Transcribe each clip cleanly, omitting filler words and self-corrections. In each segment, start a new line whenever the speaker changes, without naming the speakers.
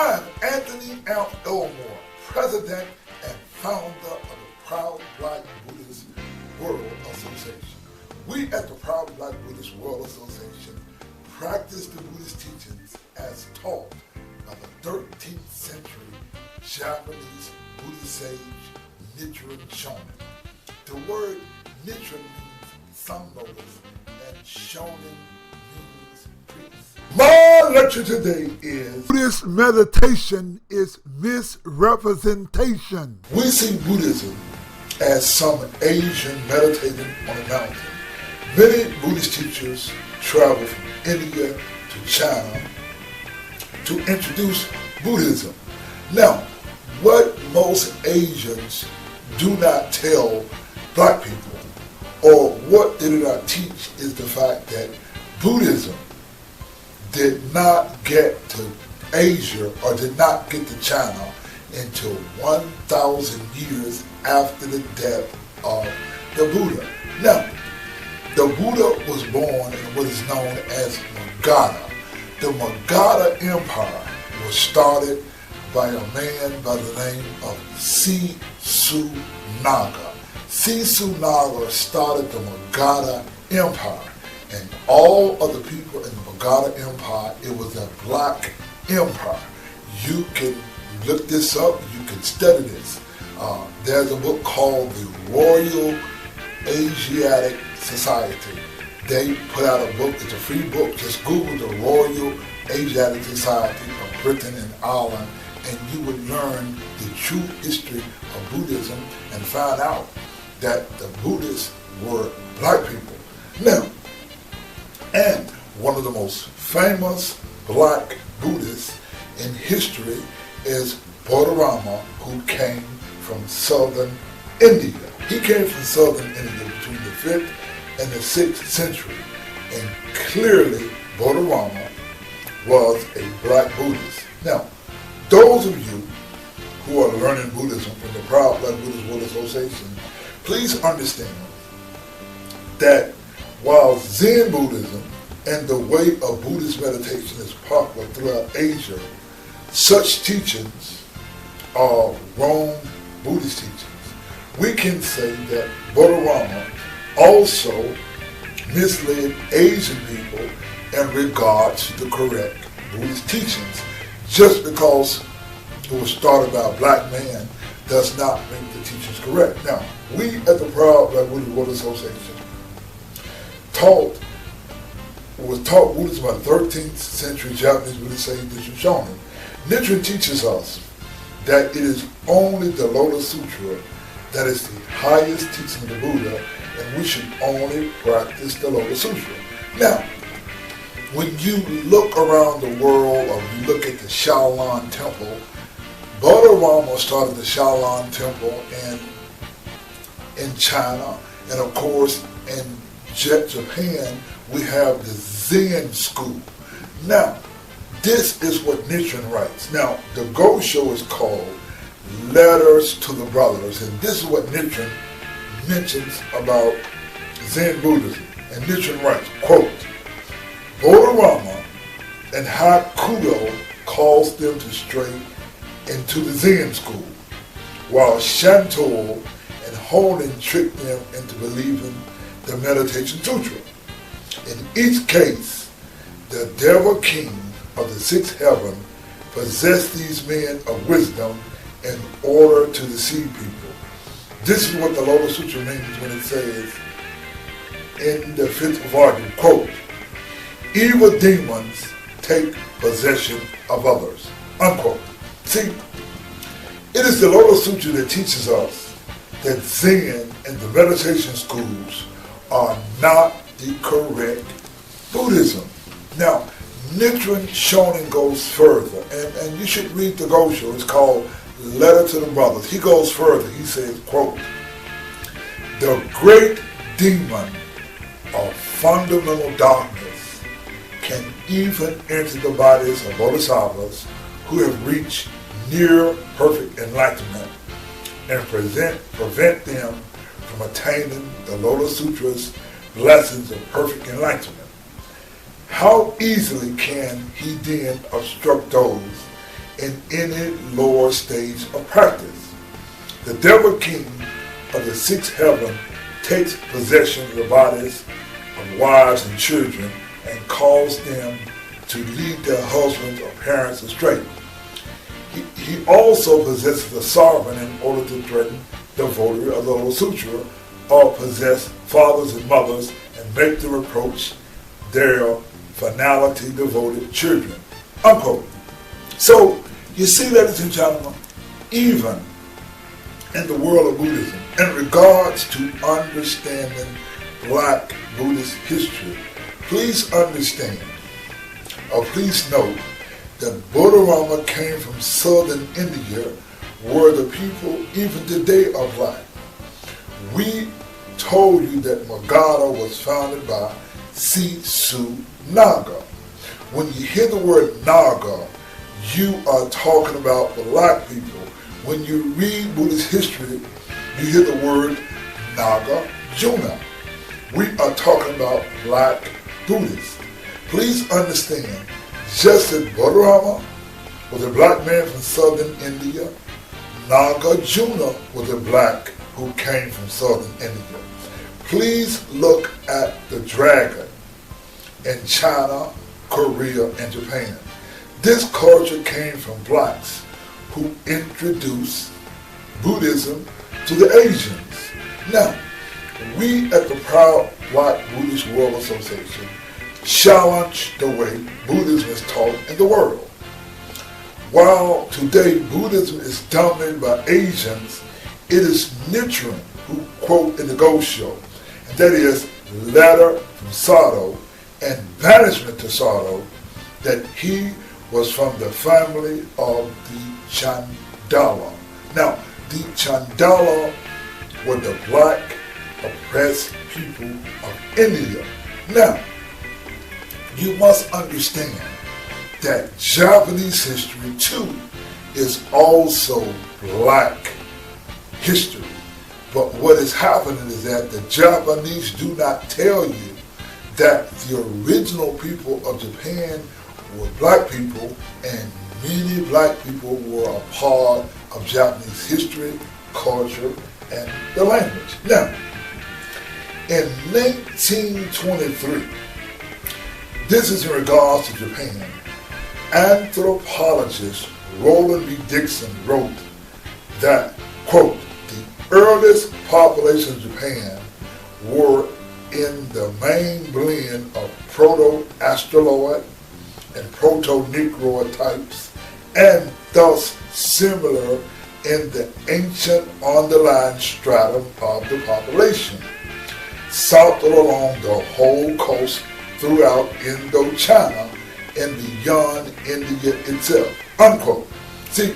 I'm Anthony Elmore, President and Founder of the Proud Black Buddhist World Association. We at the Proud Black Buddhist World Association practice the Buddhist teachings as taught by the 13th century Japanese Buddhist sage Nichiren Shoman. The word Nichiren means sun lotus and Shonen means priest. My lecture today is Buddhist meditation is misrepresentation. We see Buddhism as some Asian meditating on a mountain. Many Buddhist teachers travel from India to China to introduce Buddhism. Now, what most Asians do not tell black people, or what they do not teach, is the fact that Buddhism did not get to Asia or did not get to China until 1,000 years after the death of the Buddha. Now, the Buddha was born in what is known as Magadha. The Magadha Empire was started by a man by the name of Sisunaga. Sisunaga started the Magadha Empire, and all of the people in the Magadha Empire, it was a black empire. You can look this up, you can study this. There's a book called the Royal Asiatic Society. They put out a book, it's a free book. Just Google the Royal Asiatic Society of Britain and Ireland, and you would learn the true history of Buddhism and find out that the Buddhists were black people. Now, and one of the most famous black Buddhists in history is Bodhidharma, who came from southern India. He came from southern India between the 5th and the 6th century, and clearly Bodhidharma was a black Buddhist. Now, those of you who are learning Buddhism from the Proud Black Buddhist World Association, please understand that while Zen Buddhism and the way of Buddhist meditation is popular throughout Asia, such teachings are wrong Buddhist teachings. We can say that Bodhidharma also misled Asian people in regards to the correct Buddhist teachings. Just because it was started by a black man does not make the teachings correct. Now, we at the Proud Black Buddhist World Association was taught Buddhism by the 13th century Japanese Buddhist sage Nichiren Shoman. Nichiren teaches us that it is only the Lotus Sutra that is the highest teaching of the Buddha, and we should only practice the Lotus Sutra. Now, when you look around the world, or you look at the Shaolin Temple, Bodhidharma started the Shaolin Temple in China, and of course in Japan we have the Zen school. Now, this is what Nichiren writes. Now, the Gosho is called Letters to the Brothers, and this is what Nichiren mentions about Zen Buddhism. And Nichiren writes, quote, Bodhidharma and Hakudo calls them to stray into the Zen school, while Shanto and Honen trick them into believing the Meditation Sutra. In each case, the devil king of the sixth heaven possessed these men of wisdom in order to deceive people. This is what the Lotus Sutra means when it says in the 5th volume, quote, evil demons take possession of others, unquote. See, it is the Lotus Sutra that teaches us that Zen and the meditation schools are not the correct Buddhism. Now, Nichiren Shonen goes further, and you should read the Gosho. It's called Letter to the Brothers. He goes further. He says, quote, the great demon of fundamental darkness can even enter the bodies of bodhisattvas who have reached near perfect enlightenment and prevent them from attaining the Lotus Sutra's blessings of perfect enlightenment. How easily can he then obstruct those in any lower stage of practice. The devil king of the sixth heaven takes possession of the bodies of wives and children and cause them to lead their husbands or parents astray. He also possesses the sovereign in order to threaten the votary of the Lotus Sutra, or possess fathers and mothers and make them approach their finality devoted children. Unquote. So, you see, ladies and gentlemen, even in the world of Buddhism, in regards to understanding Black Buddhist history, please understand, or please note, that Buddha came from southern India, where the people even today are Black. We told you that Magadha was founded by Sisu Naga. When you hear the word Naga, you are talking about Black people. When you read Buddhist history, you hear the word Naga Juna. We are talking about Black Buddhists. Please understand, just as Buddha was a Black man from southern India, Nagarjuna was a Black who came from southern India. Please look at the dragon in China, Korea, and Japan. This culture came from Blacks who introduced Buddhism to the Asians. Now, we at the proud Black Buddhist World Association challenge the way Buddhism is taught in the world. While today Buddhism is dominated by Asians, it is Nichiren who quote in the Ghost Show, and that is letter from Sado and banishment to Sado, that he was from the family of the Chandala. Now, the Chandala were the Black oppressed people of India. Now, you must understand that Japanese history too is also Black history. But what is happening is that the Japanese do not tell you that the original people of Japan were Black people, and many Black people were a part of Japanese history, culture, and the language. Now, in 1923, this is in regards to Japan, anthropologist Roland B. Dixon wrote that, quote, the earliest population of Japan were in the main blend of Proto-Australoid and Proto-Negroid types, and thus similar in the ancient underlying stratum of the population, south along the whole coast throughout Indochina and beyond India itself, unquote. See,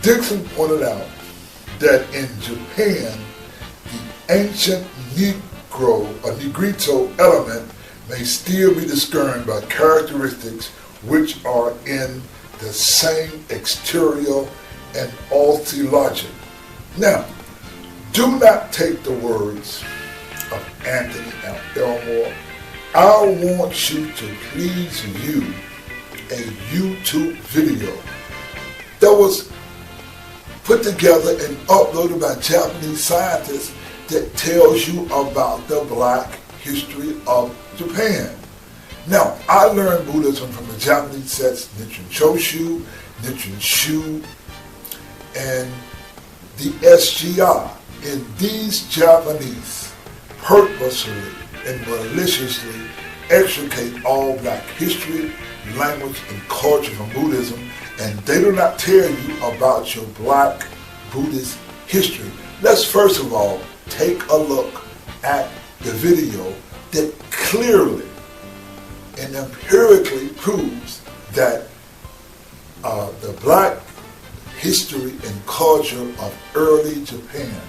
Dixon pointed out that in Japan, the ancient Negro or Negrito element may still be discerned by characteristics which are in the same exterior and logic. Now, do not take the words of Anthony Elmore. I want you to please view a YouTube video that was put together and uploaded by Japanese scientists that tells you about the Black history of Japan. Now, I learned Buddhism from the Japanese sets Nichiren Choshu, Nichiren Shu, and the SGI. And these Japanese purposely and maliciously extricate all Black history, language, and culture from Buddhism, and they do not tell you about your Black Buddhist history. Let's first of all take a look at the video that clearly and empirically proves that the Black history and culture of early Japan.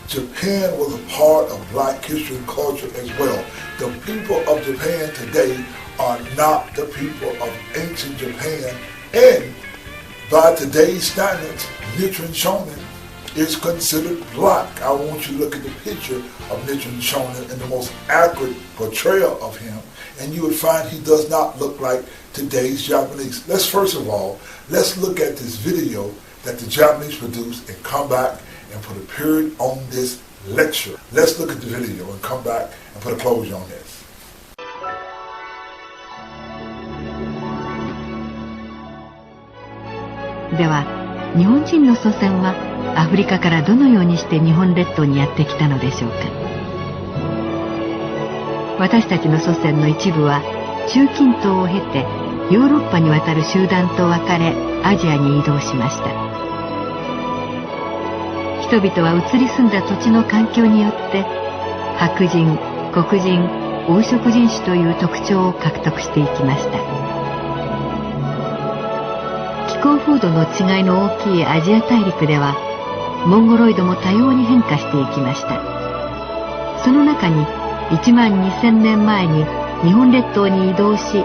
Japan was a part of Black history and culture as well. The people of Japan today are not the people of ancient Japan, and by today's standards, Nichiren Shonin is considered black. I want you to look at the picture of Nichiren Shonin and the most accurate portrayal of him, and you would find he does not look like today's Japanese. First of all, let's look at this video that the Japanese produced and come back and put a period on this lecture. Let's look at the video and come back and put a closure on this.
では、日本人の祖先はアフリカからどのようにして日本列島にやってきたのでしょうか。私たちの祖先の一部は中近東を経てヨーロッパに渡る集団と分かれアジアに移動しました。人々は移り住んだ土地の環境によって白人、黒人、黄色人種という特徴を獲得していきました。気候風土の違いの大きいアジア大陸ではモンゴロイドも多様に変化していきました。その中に1万2000年前に日本列島に移動し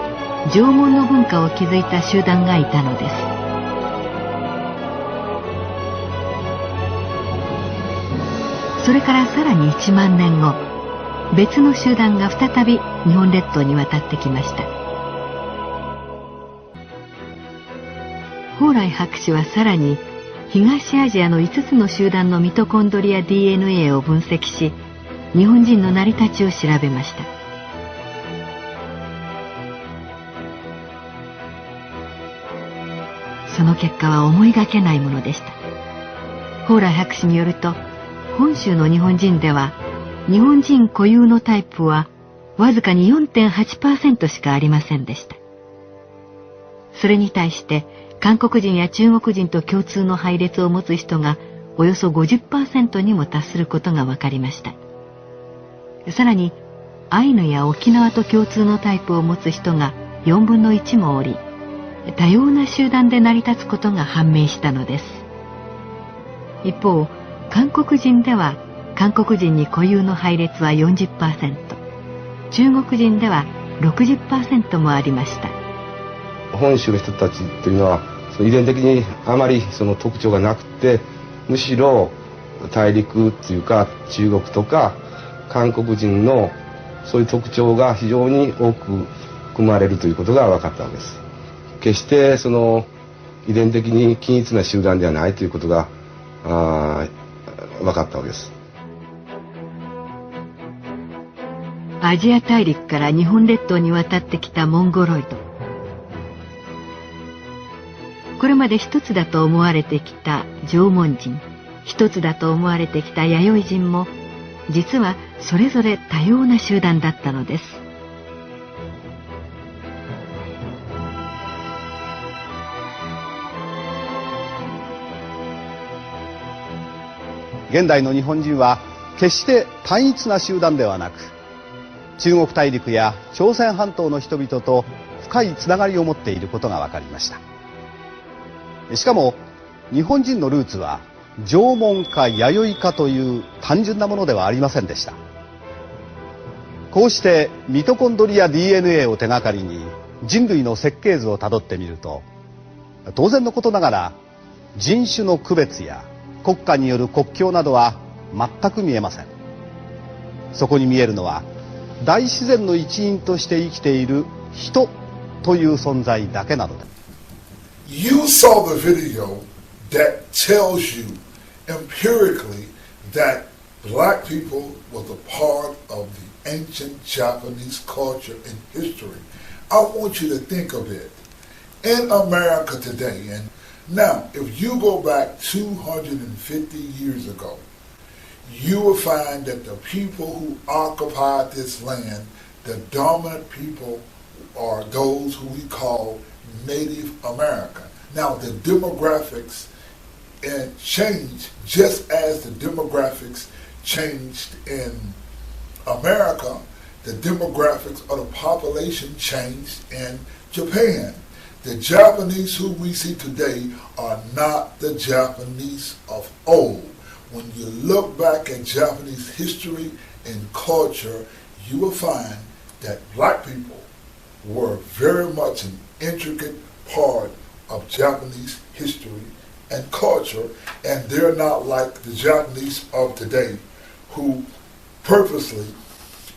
縄文の文化を築いた集団がいたのです。それからさらに1万年後、別の集団が再び日本列島に渡ってきました。蓬莱博士はさらに東アジアの5つの集団のミトコンドリア DNA を分析し、日本人の成り立ちを調べました。その結果は思いがけないものでした。蓬莱博士によると、本州の日本人では日本人固有のタイプはわずかに 4.8% しかありませんでした。それに対して韓国人や中国人と共通の配列を持つ人がおよそ 50% にも達することが分かりました。さらにアイヌや沖縄と共通のタイプを持つ人が4分の1もおり、多様な集団で成り立つことが判明したのです。一方、韓国人では韓国人に固有の配列は 40%、中国人では 60% もありました。
本州の人たちというのは遺伝的にあまりその特徴がなくて、むしろ大陸というか中国とか韓国人のそういう特徴が非常に多く含まれるということが分かったわけです。決してその遺伝的に均一な集団ではないということが分かったわけです。
アジア大陸から日本列島に渡ってきたモンゴロイド。これまで一つだと思われてきた縄文人、一つだと思われてきた弥生人も、実はそれぞれ多様な集団だったのです。
現代の日本人は決して単一な集団ではなく、中国大陸や朝鮮半島の人々と深いつながりを持っていることが分かりました。しかも日本人のルーツは縄文か弥生かという単純なものではありませんでした。こうしてミトコンドリア DNA を手がかりに人類の設計図をたどってみると、当然のことながら人種の区別や国家による国境などは全く見えません。そこに見えるのは大自然の一員として生きている人という存在だけなのです。
You saw the video that tells you empirically that black people was a part of the ancient Japanese culture and history. I want you to think of it. In America today, and now if you go back 250 years ago, you will find that the people who occupied this land, the dominant people are those who we call Native American. Now the demographics changed just as the demographics changed in America. The demographics of the population changed in Japan. The Japanese who we see today are not the Japanese of old. When you look back at Japanese history and culture, you will find that black people were very much an intricate part of Japanese history and culture, and they're not like the Japanese of today who purposely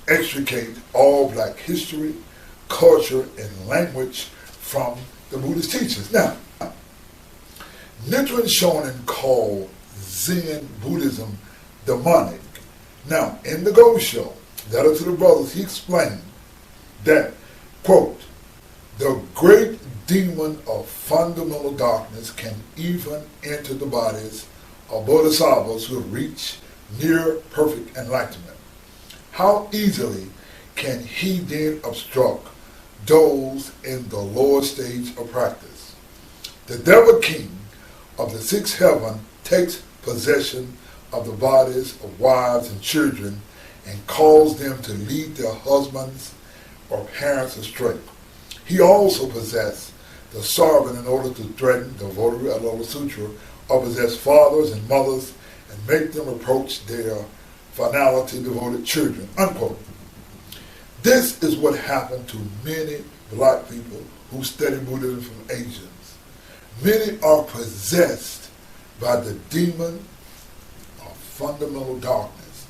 extricate all black history, culture, and language from the Buddhist teachings. Now, Nichiren Shonin called Zen Buddhism demonic. Now, in the Go Show, Letter to the Brothers, he explained that, quote, the great demon of fundamental darkness can even enter the bodies of bodhisattvas who have reached near perfect enlightenment. How easily can he then obstruct those in the lower stage of practice? The devil king of the sixth heaven takes possession of the bodies of wives and children and calls them to lead their husbands or parents astray. He also possessed the servant in order to threaten the votary of the Lotus Sutra, or possess fathers and mothers and make them approach their finality devoted children, unquote. This is what happened to many black people who study Buddhism from Asians. Many are possessed by the demon of fundamental darkness.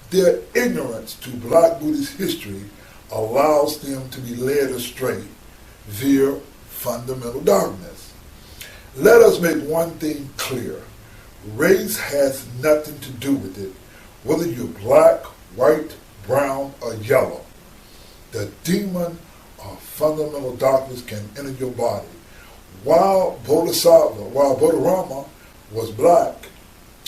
Their ignorance to black Buddhist history allows them to be led astray via fundamental darkness. Let us make one thing clear. Race has nothing to do with it, whether you're black, white, brown, or yellow. The demon of fundamental darkness can enter your body. While Bodhidharma was black,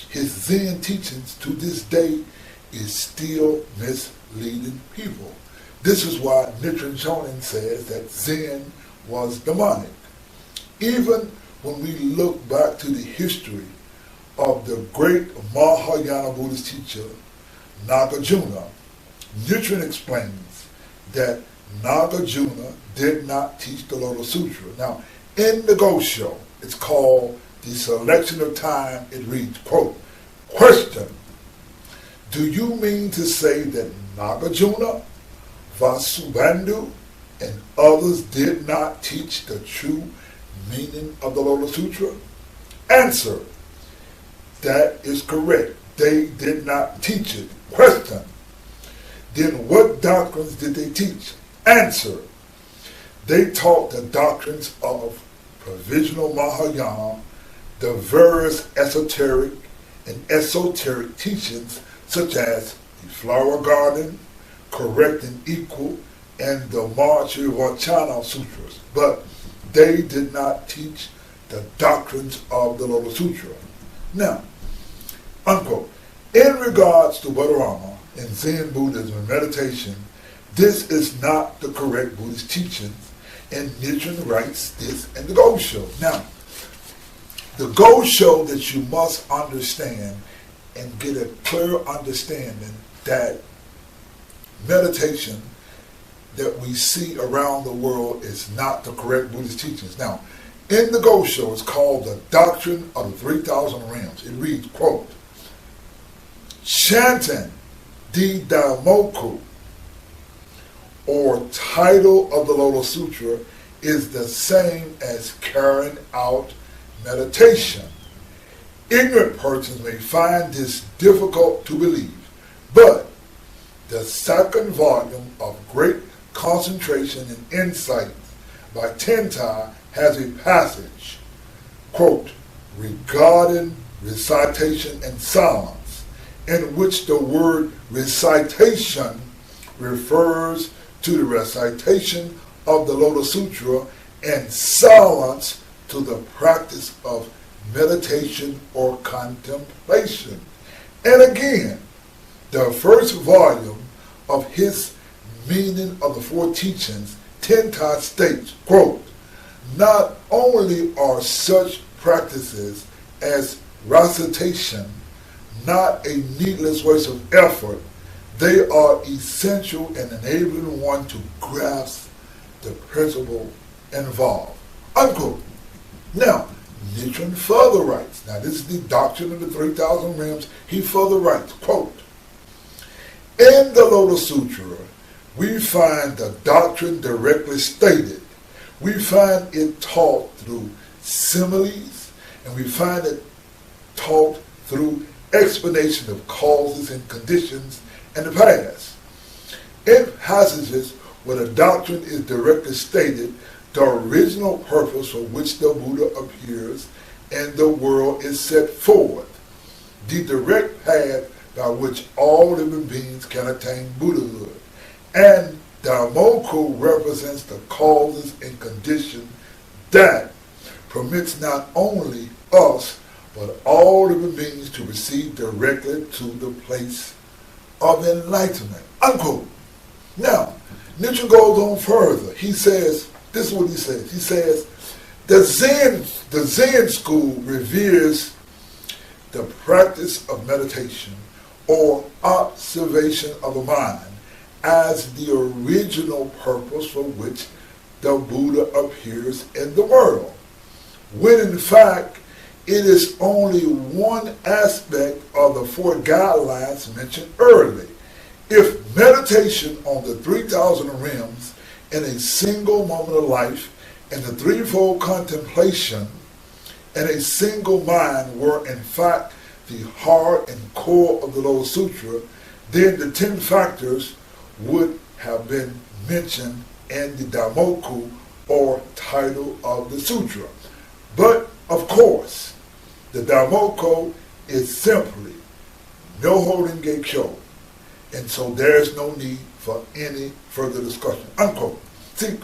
his Zen teachings to this day is still misleading people. This is why Nichiren Shonin says that Zen was demonic. Even when we look back to the history of the great Mahayana Buddhist teacher, Nagarjuna, Nichiren explains that Nagarjuna did not teach the Lotus Sutra. Now, in the Go Show, it's called The Selection of Time, it reads, quote, question, do you mean to say that Nagarjuna, Vasubandhu, and others did not teach the true meaning of the Lotus Sutra? Answer, that is correct. They did not teach it. Question, then what doctrines did they teach? Answer, they taught the doctrines of provisional Mahayana, the various esoteric teachings such as the flower garden, correct and equal, and the Vajrayana Sutras, but they did not teach the doctrines of the Lotus Sutra. Now, unquote, in regards to Bodhidharma and Zen Buddhism and meditation, this is not the correct Buddhist teachings, and Nichiren writes this in the Go Show. Now, the Go Show that you must understand and get a clear understanding that meditation that we see around the world is not the correct Buddhist teachings. Now, in the Go Show, it's called The Doctrine of the 3,000 Realms. It reads, quote, chanting the Daimoku, or title of the Lotus Sutra, is the same as carrying out meditation. Ignorant persons may find this difficult to believe, but the second volume of Great Concentration and Insight by Tentai has a passage, quote, regarding recitation and silence, in which the word recitation refers to the recitation of the Lotus Sutra and silence to the practice of meditation or contemplation. And again, the first volume of his Meaning of the Four Teachings, Tentai states, quote, not only are such practices as recitation not a needless waste of effort, they are essential in enabling one to grasp the principle involved, unquote. Now, Nichiren further writes, now this is the doctrine of the 3,000 realms, he further writes, quote, in the Lotus Sutra, we find the doctrine directly stated. We find it taught through similes and we find it taught through explanation of causes and conditions in the past. In passages where the doctrine is directly stated, the original purpose for which the Buddha appears in the world is set forward. The direct path by which all living beings can attain Buddhahood. And Daimoku represents the causes and conditions that permits not only us, but all living beings to receive directly to the place of enlightenment. Unquote. Now, Nietzsche goes on further. He says, this is what he says. He says, the Zen school reveres the practice of meditation or observation of the mind as the original purpose for which the Buddha appears in the world, when in fact it is only one aspect of the four guidelines mentioned earlier. If meditation on the 3,000 realms in a single moment of life and the threefold contemplation in a single mind were in fact the heart and core of the Lotus Sutra, then the 10 factors would have been mentioned in the Daimoku or title of the sutra. But of course, the Daimoku is simply Myoho Renge Kyo, and so there's no need for any further discussion. Unquote. See,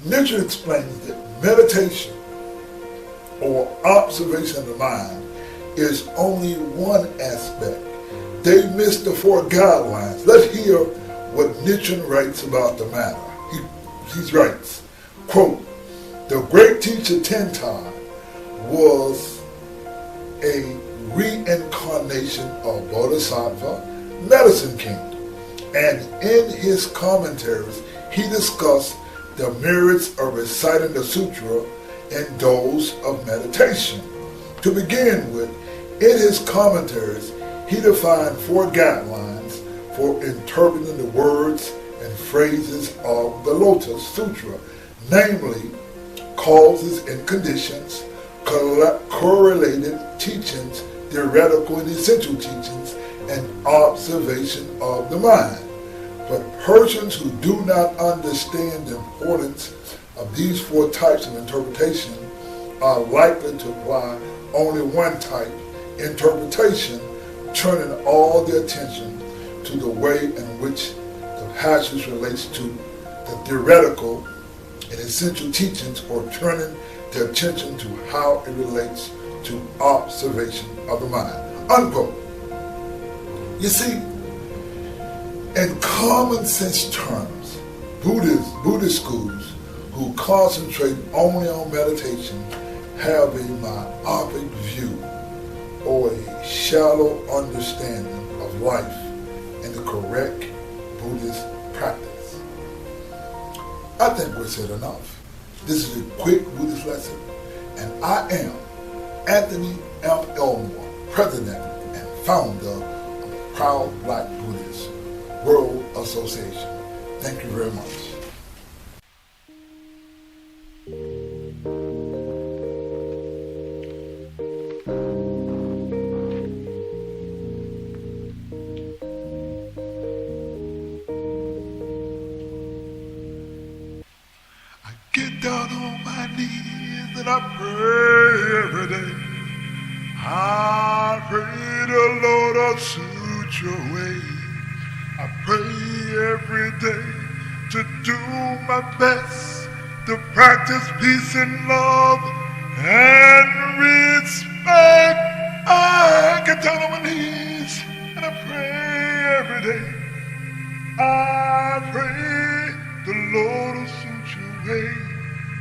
Nietzsche explains that meditation or observation of the mind is only one aspect. They miss the four guidelines. Let's hear what Nietzsche writes about the matter. He writes, quote, the great teacher Tentai was a reincarnation of Bodhisattva, Medicine Kingdom, and in his commentaries he discussed the merits of reciting the sutra and those of meditation. To begin with, in his commentaries he defined four guidelines for interpreting the words and phrases of the Lotus Sutra, namely causes and conditions, correlated teachings, theoretical and essential teachings, and observation of the mind. But persons who do not understand the importance of these four types of interpretation are likely to apply only one type, interpretation, turning all their attention to the way in which the passage relates to the theoretical and essential teachings, or turning their attention to how it relates to observation of the mind. Unquote. You see, in common sense terms, Buddhist schools who concentrate only on meditation have a myopic view or a shallow understanding of life and the correct Buddhist practice. I think we've said enough. This is a quick Buddhist lesson, and I am Anthony M. Elmore, President and Founder of Proud Black Buddhist World Association. Thank you very much. Get down on my knees and I pray every day. I pray the Lord will suit your way. I pray every day to do my best to practice peace and love and respect. I get down on my knees and I pray every day. I pray the Lord will suit your way.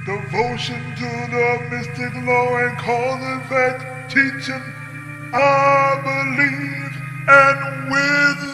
Devotion to the mystic law and cause and effect teaching, I believe, and with